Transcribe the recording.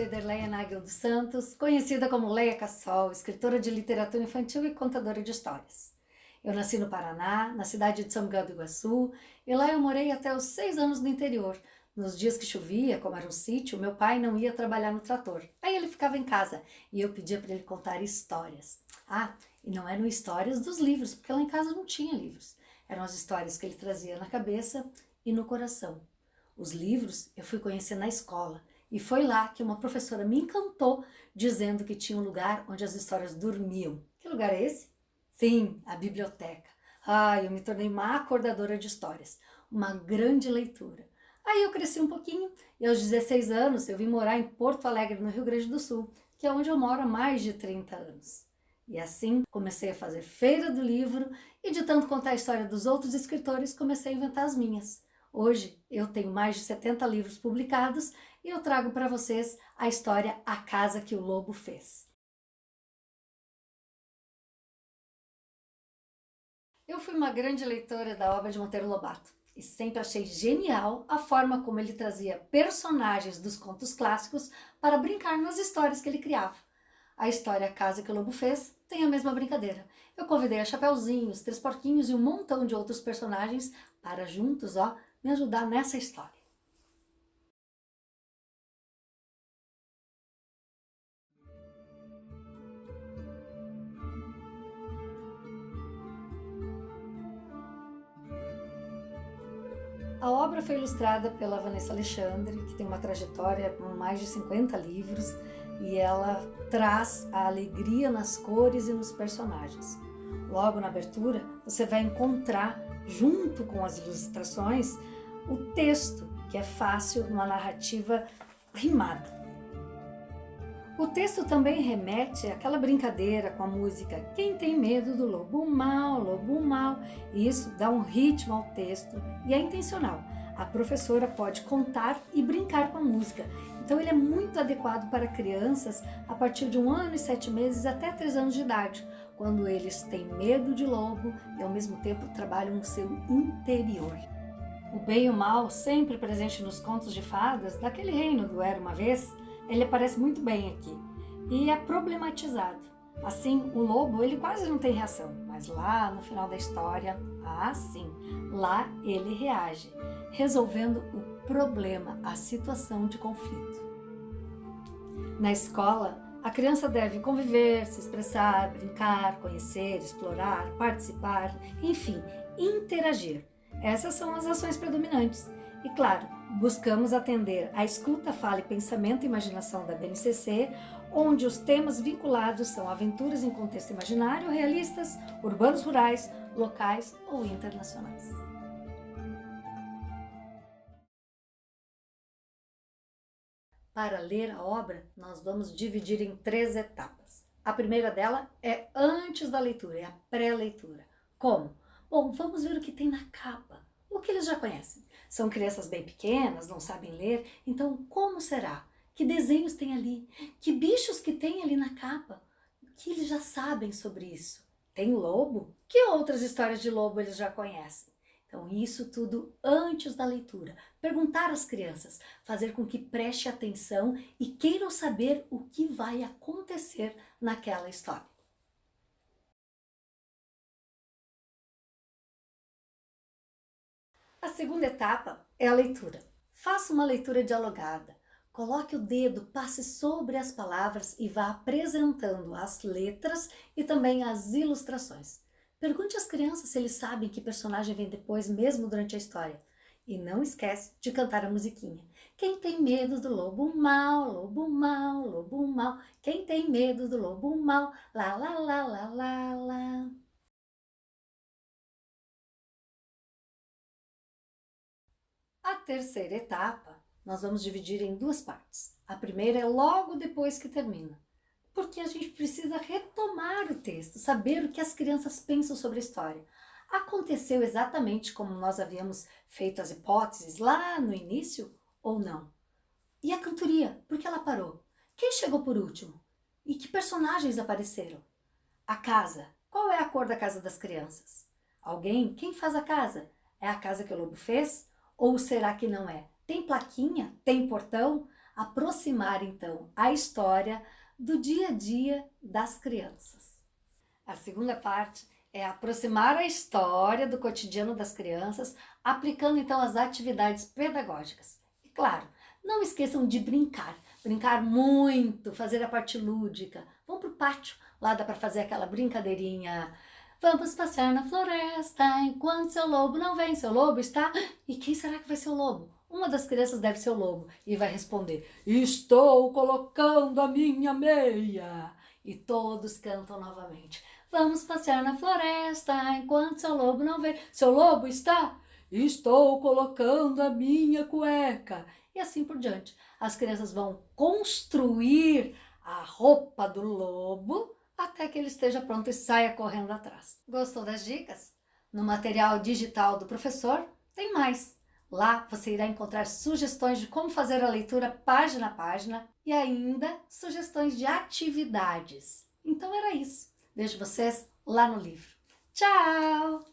sou Ederleia Nagel dos Santos, conhecida como Leia Cassol, escritora de literatura infantil e contadora de histórias. Eu nasci no Paraná, na cidade de São Miguel do Iguaçu, e lá eu morei até os 6 anos no interior. Nos dias que chovia, como era um sítio, meu pai não ia trabalhar no trator. Aí ele ficava em casa e eu pedia para ele contar histórias. E não eram histórias dos livros, porque lá em casa não tinha livros. Eram as histórias que ele trazia na cabeça e no coração. Os livros eu fui conhecer na escola e foi lá que uma professora me encantou dizendo que tinha um lugar onde as histórias dormiam. Que lugar é esse? Sim, a biblioteca. Eu me tornei uma acordadora de histórias, uma grande leitura. Aí eu cresci um pouquinho e aos 16 anos eu vim morar em Porto Alegre, no Rio Grande do Sul, que é onde eu moro há mais de 30 anos. E assim comecei a fazer feira do livro e de tanto contar a história dos outros escritores, comecei a inventar as minhas. Hoje eu tenho mais de 70 livros publicados e eu trago para vocês a história A Casa que o Lobo Fez. Eu fui uma grande leitora da obra de Monteiro Lobato e sempre achei genial a forma como ele trazia personagens dos contos clássicos para brincar nas histórias que ele criava. A história A Casa que o Lobo Fez tem a mesma brincadeira. Eu convidei a Chapeuzinho, os Três Porquinhos e um montão de outros personagens para juntos, me ajudar nessa história. A obra foi ilustrada pela Vanessa Alexandre, que tem uma trajetória com mais de 50 livros, e ela traz a alegria nas cores e nos personagens. Logo na abertura, você vai encontrar, junto com as ilustrações, o texto, que é fácil numa narrativa rimada. O texto também remete àquela brincadeira com a música Quem tem medo do lobo mau, lobo mau. E isso dá um ritmo ao texto e é intencional. A professora pode contar e brincar com a música. Então ele é muito adequado para crianças a partir de 1 ano e 7 meses até 3 anos de idade, quando eles têm medo de lobo e ao mesmo tempo trabalham o seu interior. O bem e o mal, sempre presente nos contos de fadas, daquele reino do Era Uma Vez, ele aparece muito bem aqui e é problematizado. Assim, o lobo ele quase não tem reação, mas lá no final da história, sim, lá ele reage, resolvendo o problema, a situação de conflito. Na escola, a criança deve conviver, se expressar, brincar, conhecer, explorar, participar, enfim, interagir. Essas são as ações predominantes. E claro, buscamos atender a escuta, fala e pensamento e imaginação da BNCC, onde os temas vinculados são aventuras em contexto imaginário, realistas, urbanos, rurais, locais ou internacionais. Para ler a obra, nós vamos dividir em 3 etapas. A primeira dela é antes da leitura, é a pré-leitura. Como? Bom, vamos ver o que tem na capa. O que eles já conhecem? São crianças bem pequenas, não sabem ler, então como será? Que desenhos tem ali? Que bichos que tem ali na capa? O que eles já sabem sobre isso? Tem lobo? Que outras histórias de lobo eles já conhecem? Então isso tudo antes da leitura. Perguntar às crianças, fazer com que preste atenção e queiram saber o que vai acontecer naquela história. A segunda etapa é a leitura. Faça uma leitura dialogada. Coloque o dedo, passe sobre as palavras e vá apresentando as letras e também as ilustrações. Pergunte às crianças se eles sabem que personagem vem depois, mesmo durante a história. E não esquece de cantar a musiquinha. Quem tem medo do lobo mau, lobo mau, lobo mau. Quem tem medo do lobo mau, lá, lá, lá, lá, lá, lá. A terceira etapa nós vamos dividir em 2 partes. A primeira é logo depois que termina, porque a gente precisa retomar o texto, saber o que as crianças pensam sobre a história. Aconteceu exatamente como nós havíamos feito as hipóteses lá no início ou não? E a cantoria, por que ela parou? Quem chegou por último? E que personagens apareceram? A casa, qual é a cor da casa das crianças? Alguém? Quem faz a casa? É a casa que o lobo fez? Ou será que não é? Tem plaquinha? Tem portão? aproximar então a história do dia a dia das crianças. A segunda parte é aproximar a história do cotidiano das crianças, aplicando então as atividades pedagógicas. E claro, não esqueçam de brincar muito, fazer a parte lúdica. Vão para o pátio, lá dá para fazer aquela brincadeirinha. Vamos passear na floresta enquanto seu lobo não vem. Seu lobo está... E quem será que vai ser o lobo? Uma das crianças deve ser o lobo e vai responder: estou colocando a minha meia. E todos cantam novamente: vamos passear na floresta enquanto seu lobo não vem. Seu lobo está? Estou colocando a minha cueca. E assim por diante. As crianças vão construir a roupa do lobo até que ele esteja pronto e saia correndo atrás. Gostou das dicas? No material digital do professor tem mais. Lá você irá encontrar sugestões de como fazer a leitura página a página e ainda sugestões de atividades. Então era isso. Vejo vocês lá no livro. Tchau!